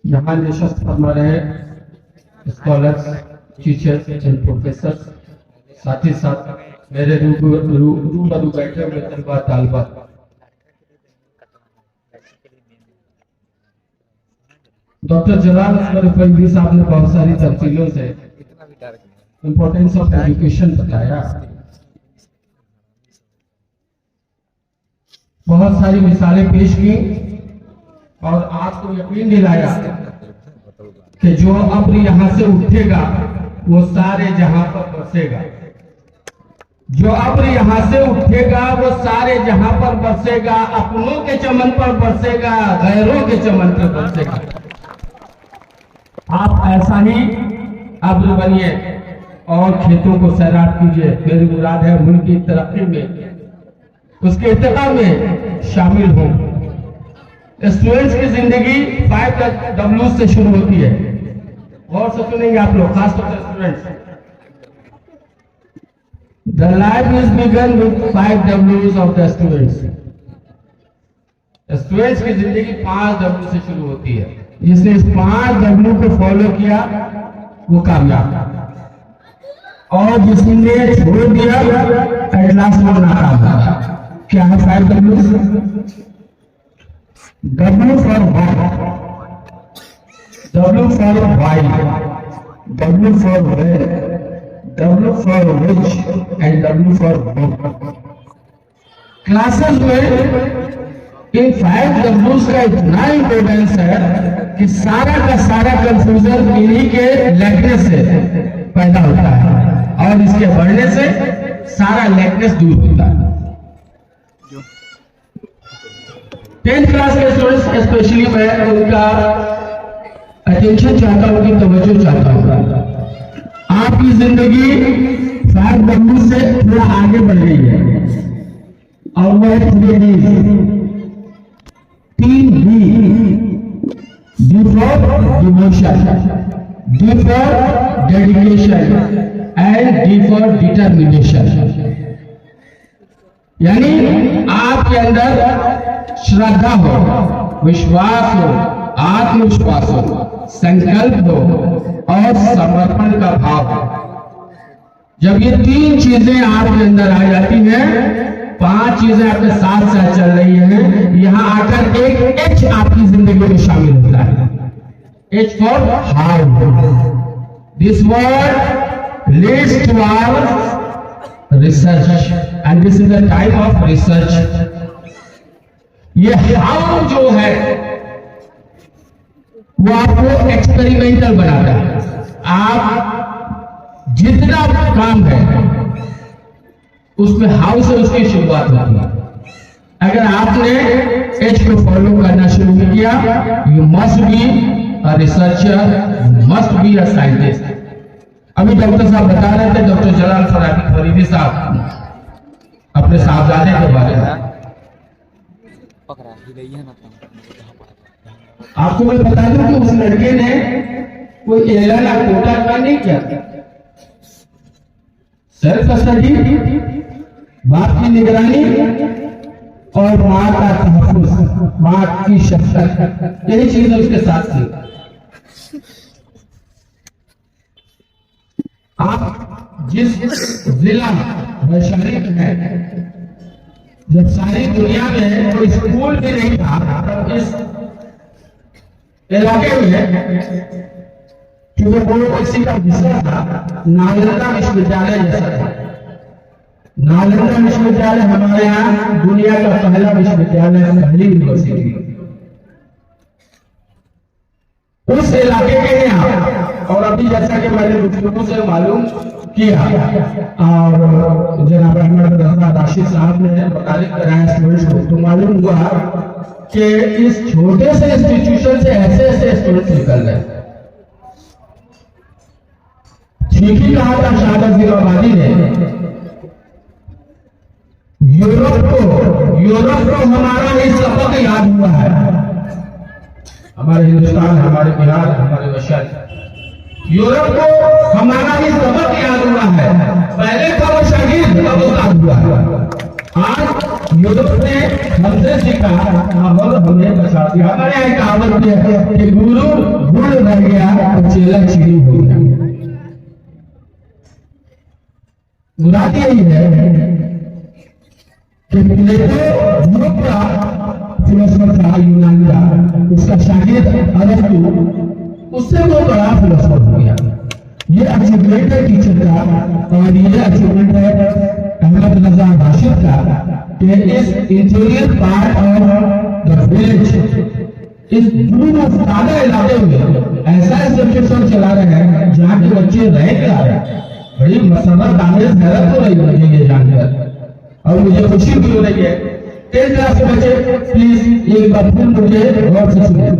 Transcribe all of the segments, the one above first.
यहाँ निशस्त फरमा रहे स्कॉलर्स, टीचर्स एंड प्रोफेसर, साथ ही साथ मेरे रूबरू बैठे हुए तलबा तालबा। डॉक्टर जलाल असगर फरीदी साहब ने बहुत सारी तफसीलों से इम्पोर्टेंस ऑफ एजुकेशन बताया, बहुत सारी मिसालें पेश की और आपको यकीन दिलाया कि जो अब्र यहाँ से उठेगा वो सारे जहां पर बरसेगा। जो अब्र यहाँ से उठेगा वो सारे जहां पर बरसेगा, अपनों के चमन पर बरसेगा, गैरों के चमन पर बरसेगा। आप ऐसा ही अब्र बनिए और खेतों को सैराब कीजिए। मेरी मुराद है मुल्क की तरक्की में, उसके इर्तिका में शामिल हो। स्टूडेंट्स की जिंदगी 5 W से शुरू होती है, और से सुनेंगे आप लोग, खासतौर पर students. The life is begin with 5 Ws of the students. Students की जिंदगी 5 W से शुरू होती है। जिसने इस 5 W को फॉलो किया वो कामयाब, और जिसने छोड़ दिया एट लास्ट वो नाकाम। क्या है 5 W? W for what? W for why, W for where, W for which and W for what। Classes में इन 5 Ws का इतना इम्पोर्टेंस है कि सारा का सारा कंफ्यूजन इन्हीं के लैकनेस से पैदा होता है, और इसके बढ़ने से सारा लैकनेस दूर होता है। 10th क्लास के स्टूडेंट्स स्पेशली मैं उनका अटेंशन चाहता हूं, उनकी तवज्जो चाहता हूं। आपकी जिंदगी 5 W से थोड़ा आगे बढ़ गई है, और वो 3 D for devotion, D for dedication and D for determination. यानी आपके अंदर श्रद्धा हो, विश्वास हो, आत्मविश्वास हो, संकल्प हो और समर्पण का भाव हो। जब ये 3 चीजें आपके अंदर आ जाती हैं, 5 चीजें आपके साथ साथ चल रही हैं, यहां आकर एक H आपकी जिंदगी में शामिल होता है। H for how। This word leads to our research and this is the time of research। ये हाउ जो है वो आपको एक्सपेरिमेंटल बनाता है। आप जितना काम है उसमें हाउ से उसकी शुरुआत होती है। अगर आपने एच को फॉलो करना शुरू किया, you must be a researcher, must be a scientist. अभी डॉक्टर साहब बता रहे थे, डॉक्टर जलाल फरीदी साहब, अपने साहबजादे के बारे में। आपको मैं बता दूं कि उस लड़के ने कोई एलान कोटा का नहीं किया। सेल्फ स्टडी, बाप की निगरानी और माँ का तहफ्फुज़, माँ की शफ़क़त, यही चीजें उसके साथ थी। आप जिस जिला वैशाली में है, जब सारी दुनिया में कोई स्कूल भी नहीं था, तब इस इलाके में क्योंकि वो इसी का विषय था, नालंदा विश्वविद्यालय जैसा था। नालंदा विश्वविद्यालय हमारे यहाँ दुनिया का पहला विश्वविद्यालय, पहली यूनिवर्सिटी उस इलाके के हैं आप। और अभी जैसा कि मैंने गुफ्तगू से मालूम किया और जनाब अहमद राशिद साहब ने मुतालिक कराया स्टूडेंट्स को, तो मालूम हुआ कि इस छोटे से इंस्टीट्यूशन से ऐसे ऐसे स्टूडेंट्स निकल रहे हैं। ठीक ही कहा था शाहबाज गिलाबादी ने, यूरोप को हमारा ही सबक याद हुआ है। हमारे हिंदुस्तान, हमारे बिहार, हमारे वैशाली, यूरोप को हमारा ही सबक याद हुआ है। पहले था वो शहीद, अब उतार हुआ है। आज यूरोप ने हमसे सीखा और हमें बचा दिया। हमारे यहाँ कहावत है कि गुरु गुड़ रह गया और चेला चीनी हो गया। मुराद यही है कि प्लेटो यूरोप का फिलोसोफर था, यूनानी का, उसका शागिर्द अरस्तु, उससे वो बड़ा फिलोसोफर हो गया। ये अचीवमेंट है टीचर का और ये अचीवमेंट है अहमद रजा राशिद का कि इस interior part of the village, इस दूर ज्यादा इलाके में ऐसा इंस्टीट्यूशन चला रहे हैं जहाँ के बच्चे रह जा रहे हैं। बड़ी मसरत आमेज हैरत हो रही है ये जानकर और मुझे खुशी भी हो रही है। 10th क्लास के बच्चे प्लीज एक बार फिर मुझे गौर से सुनिए।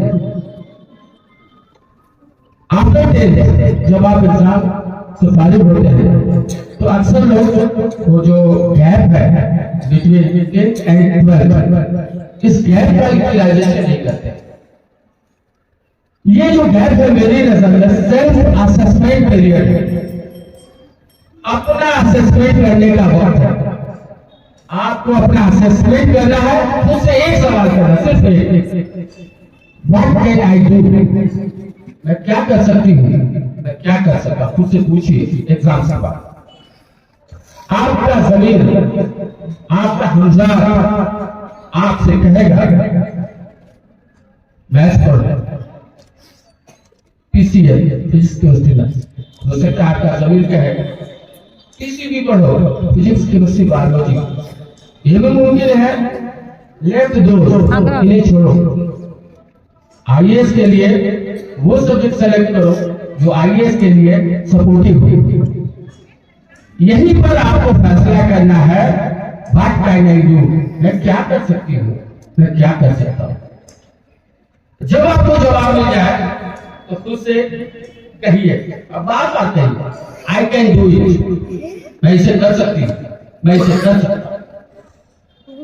आफ्टर 10th जब आप एग्जाम से फारिग होते हैं तो अक्सर लोग वो जो गैप है बिटवीन 10th एंड 12th, इस गैप का यूटिलाइजेशन नहीं करते। ये जो गैप है मेरी नजर में सेल्फ असेसमेंट पीरियड है, अपना असेसमेंट करने का वक्त है। आपको अपना असेसमेंट करना है, तो उससे एक सवाल करना, सिर्फ एक, व्हाट कैन आई डू, मैं क्या कर सकती हूँ, मैं क्या कर सकता, खुद से पूछिए एग्जाम से बाद। आपका जमीन, आपका हमजार आपसे कहेगा मैथ्स पढ़ो, पीसीएल फिजिक्स केमिस्ट्री, हो सकता है आपका जमीन कहेगा पीसीबी पढ़ो, फिजिक्स केमिस्ट्री बायोलॉजी। ये भी मुमकिन है, लेफ्ट दो, इन्हें छोड़ो। आईएएस के लिए वो सब्जेक्ट सेलेक्ट करो जो आईएएस के लिए सपोर्टिव हो। यहीं पर आपको फैसला करना है, व्हाट कैन आई डू, मैं क्या कर सकती हूँ, मैं क्या कर सकता हूँ। जब आपको जवाब मिल जाए तो खुद से कहिए, अब बात आते हैं, आई कैन डू इट, मैं इसे कर सकती हूँ, मैं इसे कर सकता हूँ।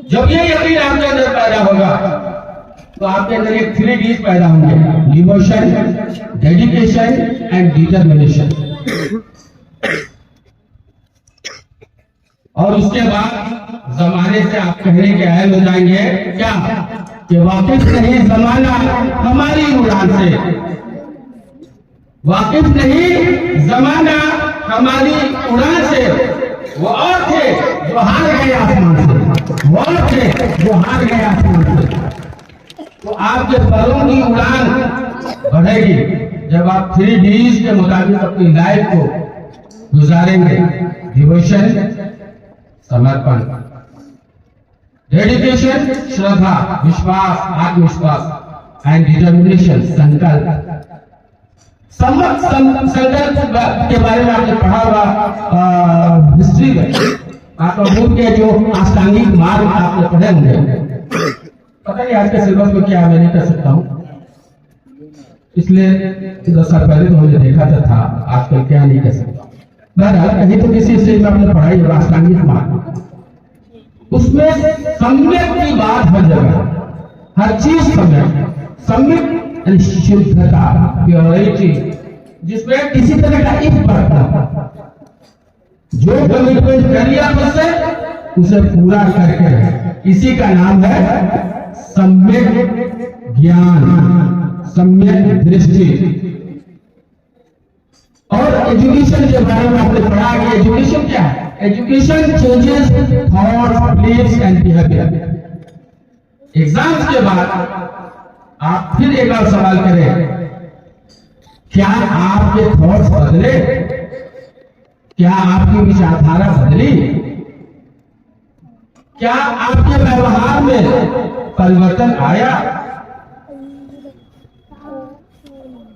जब ये यकीन आपके अंदर पैदा होगा तो आपके अंदर एक 3 Ds पैदा होंगे, डिवोशन, डेडिकेशन एंड डिटर्मिनेशन। और उसके बाद जमाने से आप कहने के अहल हो जाएंगे क्या कि वाकिफ नहीं जमाना हमारी उड़ान से, वाकिफ नहीं जमाना हमारी उड़ान से। वो और थे जो हार गए आसमान से, वो और थे जो हार गए आसमान से। तो आपके परों की उड़ान बढ़ेगी जब आप 3 Ds के मुताबिक अपनी लाइफ को गुजारेंगे। डिवोशन समर्पण, डेडिकेशन श्रद्धा, विश्वास आत्मविश्वास एंड डिटर्मिनेशन संकल्प। संकल्प के बारे में आपने पढ़ा होगा हिस्ट्री में, महाप्रभु के जो अष्टांगिक मार्ग आपने पढ़े होंगे। पता नहीं आज के सिलेबस में क्या, मैं नहीं कर सकता हूँ, इसलिए 10 साल पहले तो हमने देखा था, आजकल क्या नहीं कर सकता। बहरहाल कहीं तो किसी स्टेज में आपने पढ़ाई होगा अष्टांगिक मार्ग, उसमें सम्यक की बात हर जगह, हर चीज सम्यक, सम्यक शुद्धता, प्योरिटी, जिसमें किसी तरह का इफ पड़ता, जो कमिटमेंट कर लिया उससे उसे पूरा करके, इसी का नाम है सम्यक ज्ञान, सम्यक दृष्टि। और एजुकेशन के बारे में आपने पढ़ा कि एजुकेशन क्या है, education changes thoughts, beliefs and behaviour. Exams के बाद आप फिर एक और सवाल करें, क्या आपके थॉट्स बदले, क्या आपकी विचारधारा बदली, क्या आपके व्यवहार में परिवर्तन आया,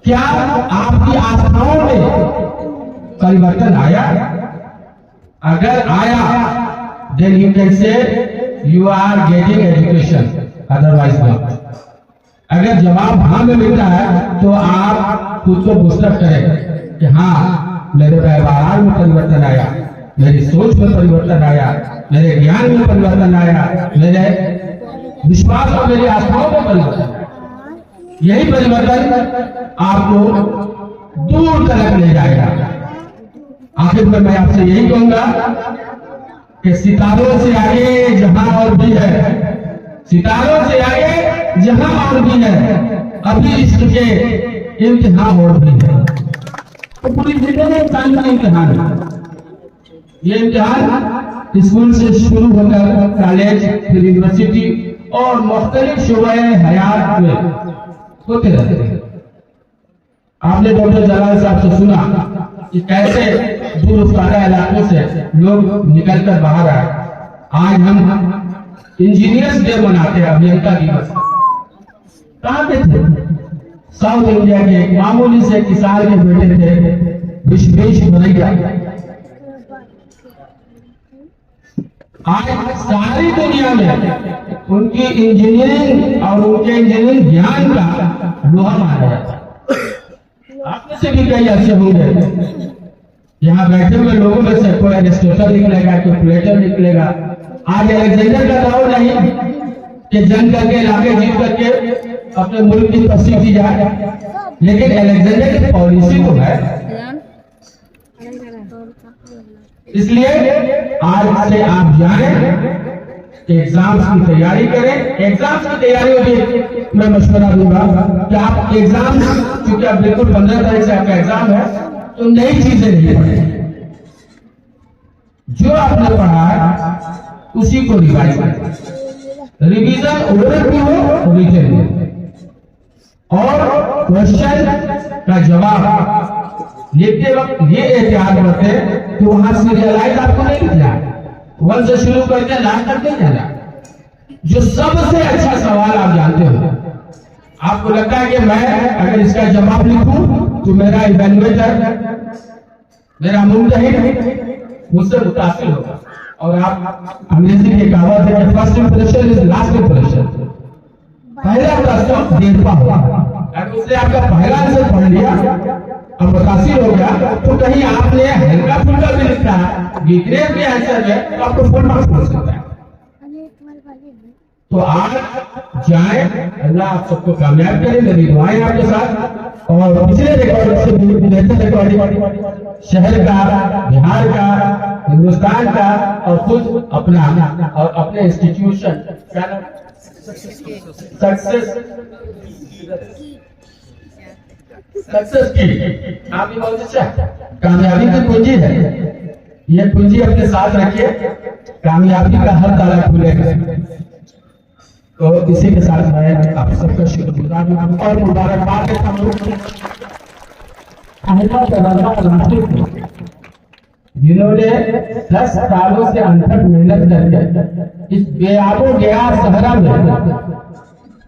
क्या आपकी आस्थाओं में परिवर्तन आया? अगर आया then you can say you are getting education, otherwise not. अगर जवाब हाँ में मिलता है तो आप खुद को पुस्तक करें कि हाँ मेरे व्यवहार में परिवर्तन आया, मेरी सोच में परिवर्तन आया, मेरे ज्ञान में परिवर्तन आया, मेरे विश्वास और मेरी आस्थाओं में परिवर्तन। यही परिवर्तन आपको दूर तक ले जाएगा। आखिर में मैं आपसे यही कहूंगा कि सितारों से आगे जहां और भी है, सितारों से आगे जहां और भी है, अभी इश्क के इम्तिहान और भी है। तो पूरी जिंदगी इंसान का इम्तिहान है। ये इम्तिहान स्कूल से शुरू होकर कॉलेज, फिर यूनिवर्सिटी और मुख्तलिफ शोबे हयात में होते रहते हैं। आपने डॉक्टर जलाल साहब से सुना कि कैसे दूर दराज इलाकों से लोग निकलकर बाहर आए। आज हम इंजीनियर्स डे मनाते हैं, अभियंता दिवस। कहाँ पे थे? साउथ इंडिया के एक मामूली से किसान के बेटे थे विश्वेश्वरैया। आज सारी दुनिया में उनकी इंजीनियरिंग और उनके इंजीनियरिंग ज्ञान का लोहा माना जाता है। आप में से भी कई ऐसे होंगे, यहाँ बैठे हुए लोगों में से कोई एरिस्टोटल निकलेगा, कोई प्लेटो निकलेगा। आज अलेक्जेंडर का दौर नहीं कि जंग करके इलाके जीत करके अपने मुल्क की तस्दीक की जाए, लेकिन अलेक्जेंडर की पॉलिसी तो है। इसलिए आज से आप जाएं, एग्जाम्स की तैयारी करें। एग्जाम्स की तैयारी होगी, मैं मशवरा दूंगा कि आप एग्जाम्स, क्योंकि अब बिल्कुल 15 तारीख से आपका एग्जाम है, तो नई चीजें नहीं पढ़ें। जो आपने पढ़ा है उसी को रिवाइज करें। रिवीजन ओरल भी हो, रिटन भी, और क्वेश्चन का जवाब लिखते वक्त ये एहतियात बरतें कि वहां सीरियलाइज आपको नहीं लिखना, वन से शुरू करके लास्ट तक नहीं जाना। जो सबसे अच्छा सवाल आप जानते हो, आपको लगता है कि मैं अगर इसका जवाब लिखूं तो मेरा इवेल्युएटर, मेरा मुंतहिद मुझसे मुतासिर होगा। और आप अंग्रेजी की कहावत है कि first impression is last impression. पहला प्रश्न देखा होगा, अगर उसने आपका पहला आंसर पढ़ लिया और मुतासिर हो गया, तो कहीं आपने हल्का फुल्का भी लिखा वीकनेस के आंसर में, तो आपको फुल मार्क्स मिल सकता है। तो आज जाए, अल्लाह आप सबको कामयाब करे, मेरी दुआएं आपके साथ। और पिछले रिकॉर्ड से बेहतर रिकॉर्ड शहर का, बिहार का, हिंदुस्तान का और खुद अपना और अपने इंस्टीट्यूशन सक्सेस की आप भी बहुत अच्छा। कामयाबी की कुंजी है, ये कुंजी अपने साथ रखिए, कामयाबी का हर ताला खुलेगा। तो इसी के साथ मैं आप सबका शुक्रगुजार हूं और मुबारकबाद देता हूं जिन्होंने 10 सालों से अनथक मेहनत करके इस बेआबो गया सहरा में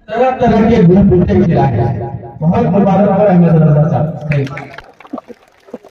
तरह तरह के गुल बूटे खिलाए। बहुत मुबारक हो अहमद रजा साहब।